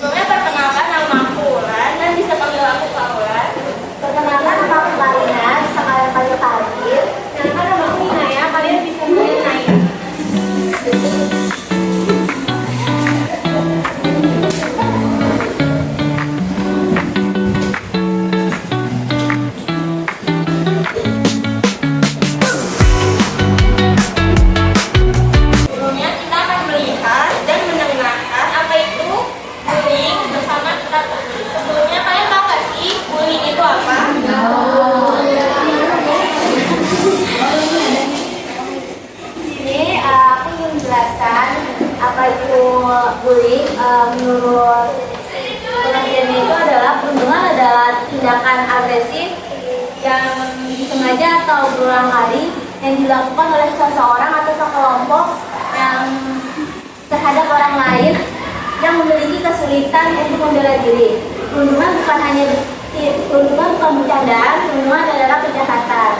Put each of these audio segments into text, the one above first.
Sebelumnya perkenalkan, nama aku Ulan dan bisa panggil aku Paula. Perkenalkan, nama aku Karina, bisa kalian panggil Kadir. Perkenalkan, nama aku Inaya, kalian bisa panggil Naya. Sebelumnya kita akan melihat dan mendengarkan apa itu bullying bersama kita. Sebelumnya kalian tahu nggak sih bullying itu apa? Ini aku ingin menjelaskan apa itu bullying. Menurut pengertiannya itu adalah perundungan adalah tindakan agresif yang disengaja atau berulang kali yang dilakukan oleh seseorang atau sekelompok yang terhadap orang lain yang memiliki kesulitan untuk membela diri. Perundungan bukan bercandaan, perundungan adalah kejahatan.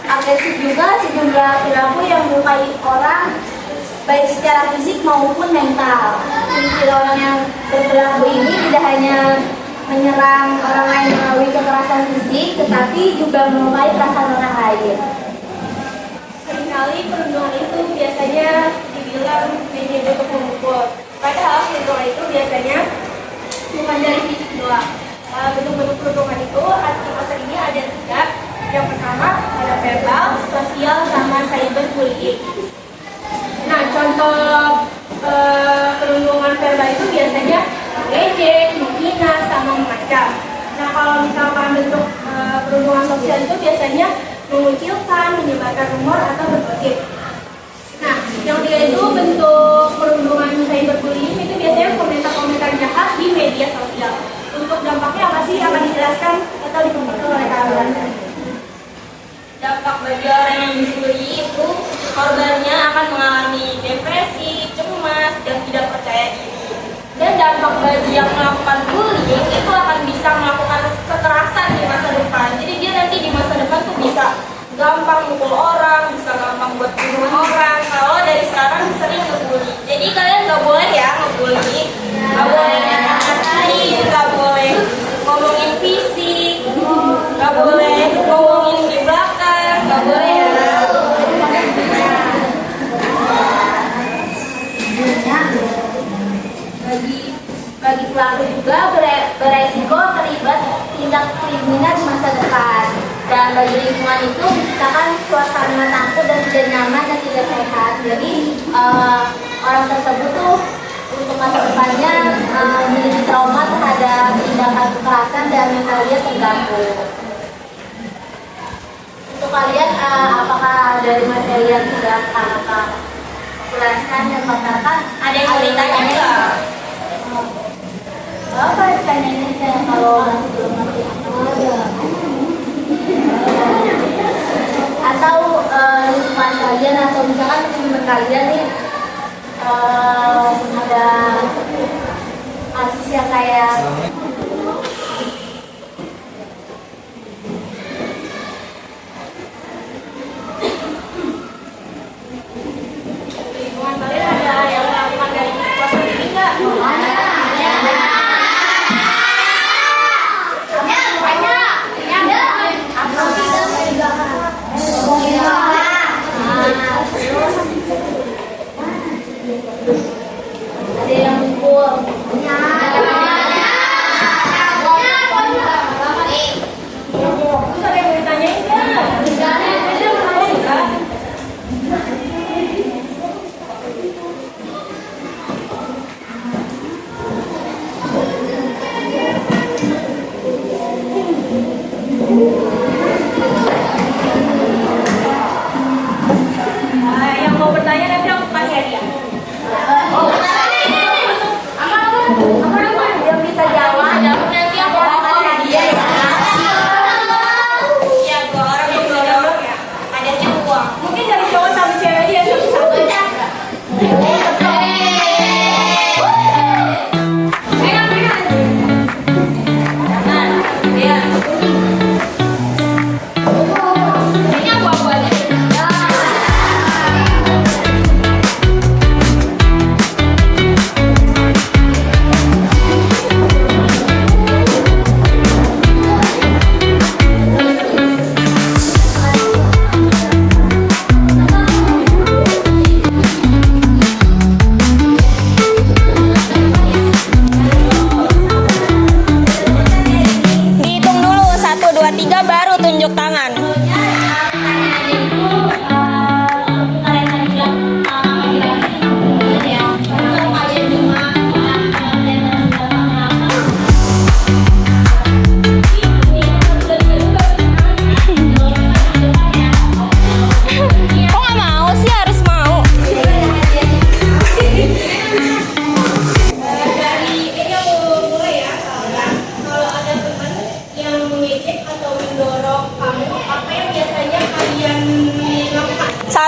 Agresif juga sejumlah perilaku yang melukai orang baik secara fisik maupun mental. Perilaku yang berperilaku ini tidak hanya menyerang orang lain melalui kekerasan fisik, tetapi juga melukai perasaan orang lain. Seringkali perundungan itu biasanya dibilang hanya bentuk memukul. Padahal perundungan itu biasanya bukan dari fisik doang. Bentuk-bentuk perundungan itu di masa ini ada 3. Yang pertama ada verbal, sosial, sama cyberbullying. Nah, contoh perundungan verbal itu biasanya mengejek, menghina, sama memacam. Nah, kalau misalkan bentuk perundungan sosial itu biasanya mengucilkan, menyebarkan rumor, atau bergosip. Nah, yang 3 itu bentuk perundungan cyberbullying itu biasanya komentar-komentar jahat di media sosial. Untuk dampaknya apa sih akan dijelaskan atau dikemukakan oleh kalian? Dampak bagi orang yang dibully itu korbannya akan mengalami depresi, cemas, dan tidak percaya diri. Dan dampak bagi yang melakukan bullying itu akan bisa melakukan kekerasan di masa depan. Jadi dia nanti di masa depan tuh bisa gampang mukul orang, bisa gampang buat bunuh orang. Kalau dari sekarang sering ngebully. Jadi kalian nggak boleh ya ngebully, nggak boleh ngatain, nggak boleh ngomongin fisik, nggak boleh ngomongin di belakang, nggak boleh ya. Bagi pelaku juga beresiko terlibat tindak kriminal di masa depan. Dan bagi lingkungan itu menciptakan suasana takut dan tidak nyaman dan tidak sehat. Jadi orang tersebut tuh untuk masa depannya memiliki trauma terhadap tindakan kekerasan dan mental dia terganggu. Untuk kalian, apakah dari materi yang sudah kakak jelaskan dan paparkan Ada yang mau ditanya nggak? apa pertanyaannya kalau masih belum ngerti? Atau lingkungan kalian atau misalkan teman kalian nih ada kasus yang kayak Lingkungan kalian ada yang melakukan dari kelas ini nggak?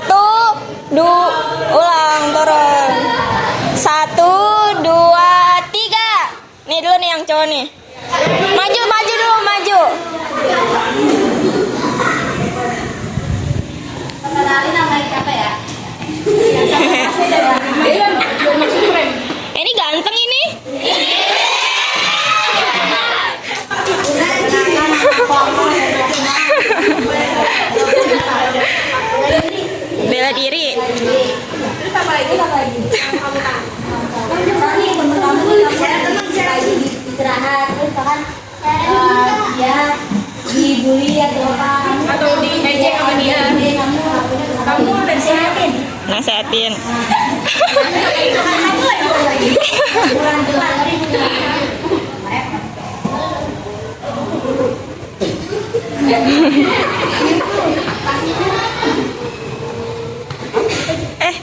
Satu, dua, ulang turun. Satu, dua, tiga. Nih dulu nih yang cowok nih. Maju, maju dulu, maju. Kenalin namanya siapa ya? Ini ganteng ini. Bela diri. Terus apa lagi? Istirahat, terus kan dia dibully atau apa? Atau diejek sama dia? Kamu udah sehatin? Nasehatin.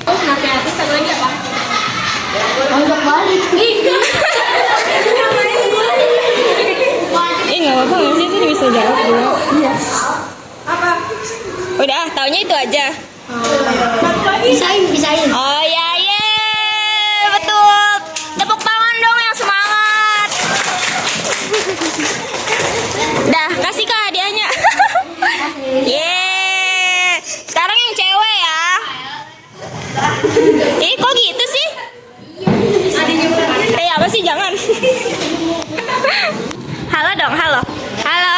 Terus nasihatin satu lagi apa? Untuk balik. Nggak apa-apa nggak sih, itu bisa jawab dulu. Apa? Udah, taunya itu aja. Satu lagi? Bisain. Oh ya, ye, betul. Tepuk tangan dong yang semangat. Dah, kasih ke hadiahnya. Ye, sekarang yang cewek ya. Kok gitu sih? Apa sih, jangan. Halo dong, halo. Halo.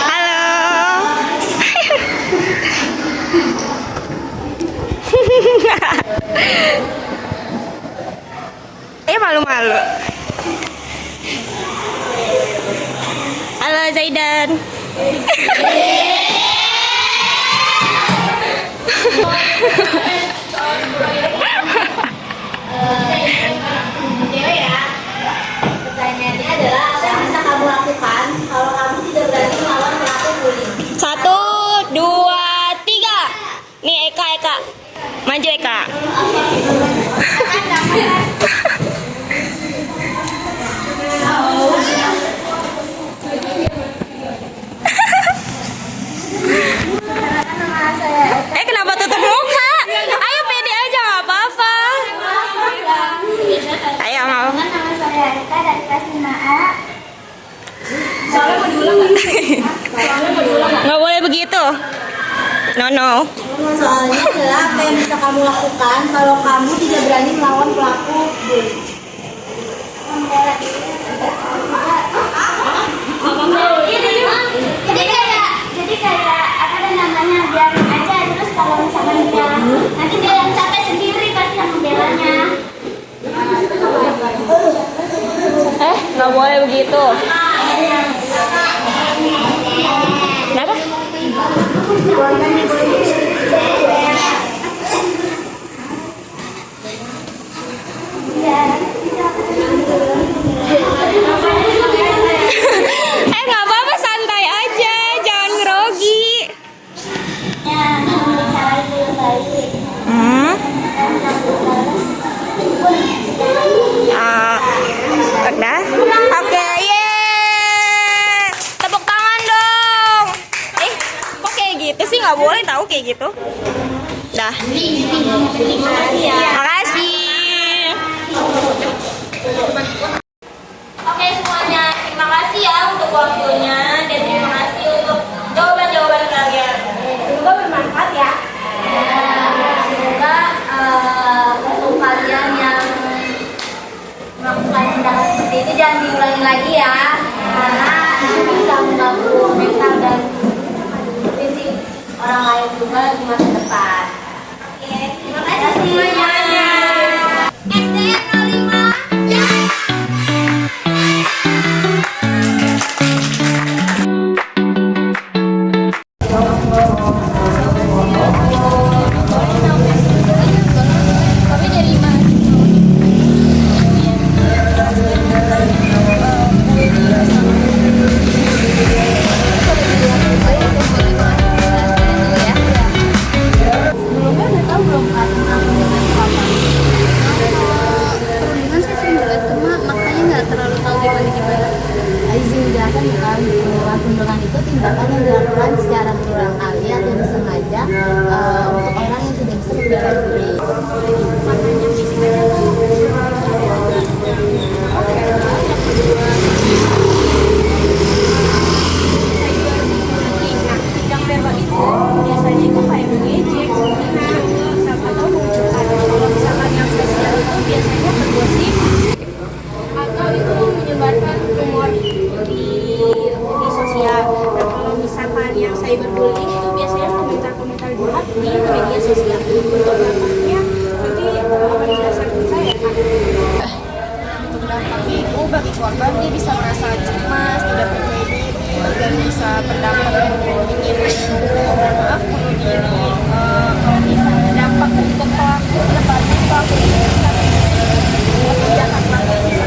Halo. Malu-malu. Halo Zaidan. Cewek ya. Pertanyaannya adalah apa yang bisa kamu lakukan kalau kamu tidak berani melawan pelaku bullying? Satu, dua, tiga. Nih Eka. Maju Eka. Kenapa tutup muka? Ayo pede aja, nggak apa-apa. Ayo mau. Nama saya Eka dari kelas 5A. Soalnya mau diulang nggak? Nggak boleh begitu. No. Soalnya adalah apa yang bisa kamu lakukan kalau kamu tidak berani melawan pelaku bullying? Jadi kayak apa namanya, biarin aja, terus kalau misalkan dia nanti dia yang capek sendiri pasti yang membelanya. Nggak boleh begitu. Kenapa? Nggak apa-apa, santai aja, jangan grogi. Udah? Oke, yeay. Tepuk tangan dong. Kok kayak gitu sih? Nggak boleh tahu kayak gitu. Dah. Makasih. Oke semuanya, terima kasih ya untuk waktunya dan terima kasih untuk jawaban-jawaban kalian. Semoga bermanfaat ya. Semoga untuk kalian yang melakukan tindakan seperti itu jangan diulangi lagi ya, karena itu bisa mengganggu mental dan fisik orang lain juga di masa depan. Oke, terima kasih semuanya. SDN 05. Sebelumnya udah tahu belum kan tentang di media sosial. Untuk dampaknya nanti apa dijelaskan ke saya, Kak? Untuk dampaknya itu bagi korban dia bisa merasa cemas, tidak percaya diri, dan bisa berdampak maaf bunuh diri. Kalau misalnya dampak untuk pelaku kedepannya pelaku ini bisa jahat lagi bisa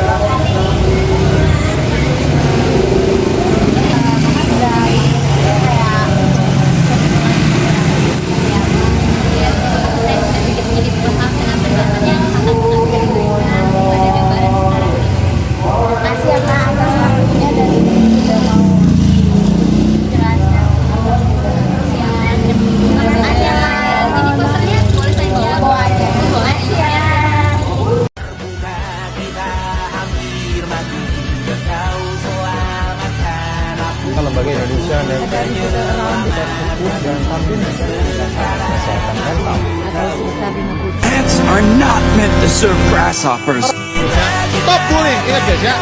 Lembaga Indonesia dan kita fokus dan tampil kesehatan mental. Ants are not meant to serve grasshoppers. Stop bullying, ingat guys ya.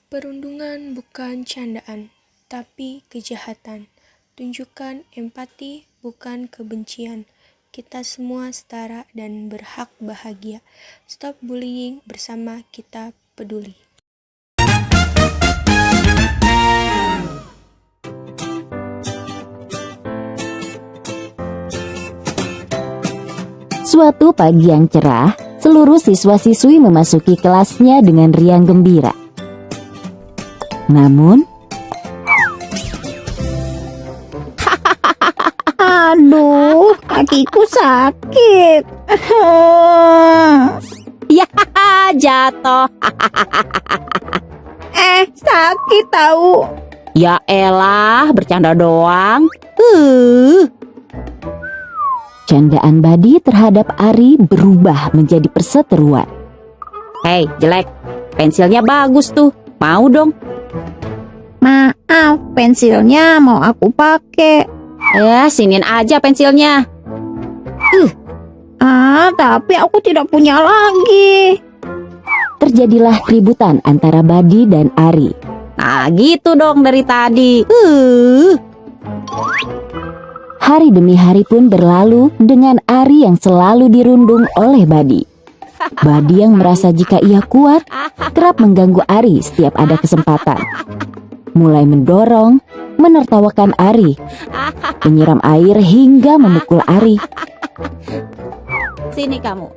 Perundungan bukan candaan, tapi kejahatan. Tunjukkan empati, bukan kebencian. Kita semua setara dan berhak bahagia. Stop bullying bersama Kita Peduli. Suatu pagi yang cerah, seluruh siswa-siswi memasuki kelasnya dengan riang gembira. Namun, aduh, kakiku sakit. Ya, jatuh. Sakit tahu. Ya elah, bercanda doang. Candaan Badi terhadap Ari berubah menjadi perseteruan. Hei, jelek. Pensilnya bagus tuh. Mau dong. Maaf, pensilnya mau aku pakai. Siniin aja pensilnya. Tapi aku tidak punya lagi. Terjadilah keributan antara Badi dan Ari. Nah, gitu dong dari tadi. Hari demi hari pun berlalu dengan Ari yang selalu dirundung oleh Badi. Badi yang merasa jika ia kuat, kerap mengganggu Ari setiap ada kesempatan. Mulai mendorong, menertawakan Ari, menyiram air hingga memukul Ari. Sini kamu.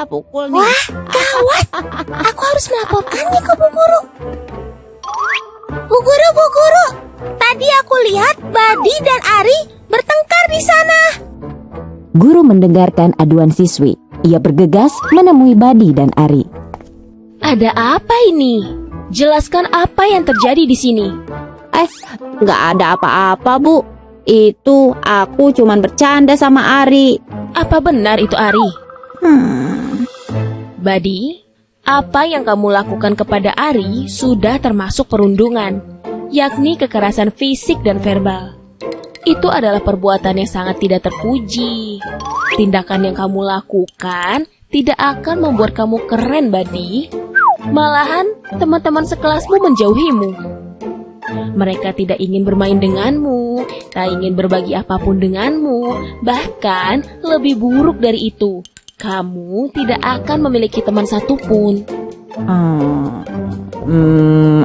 Pukul nih. Wah, gawat. Aku harus melaporkannya ke Bu Guru. Bu Guru. Tadi aku lihat Badi dan Ari bertengkar di sana. Guru mendengarkan aduan siswi. Ia bergegas menemui Badi dan Ari. Ada apa ini? Jelaskan apa yang terjadi di sini. Nggak ada apa-apa, Bu. Itu aku cuman bercanda sama Ari. Apa benar itu Ari? Badi, apa yang kamu lakukan kepada Ari sudah termasuk perundungan, yakni kekerasan fisik dan verbal. Itu adalah perbuatan yang sangat tidak terpuji. Tindakan yang kamu lakukan tidak akan membuat kamu keren, Badi. Malahan, teman-teman sekelasmu menjauhimu. Mereka tidak ingin bermain denganmu, tak ingin berbagi apapun denganmu. Bahkan, lebih buruk dari itu, kamu tidak akan memiliki teman satupun.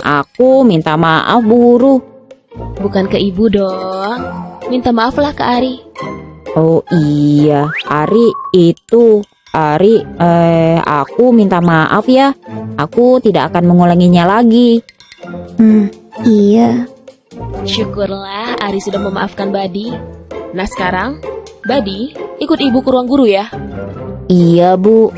Aku minta maaf, Bu Guru. Bukan ke ibu dong. Minta maaflah ke Ari. Oh iya, Ari, aku minta maaf ya. Aku tidak akan mengulanginya lagi. Iya. Syukurlah Ari sudah memaafkan Badi. Nah sekarang, Badi ikut ibu ke ruang guru ya. Iya, Bu.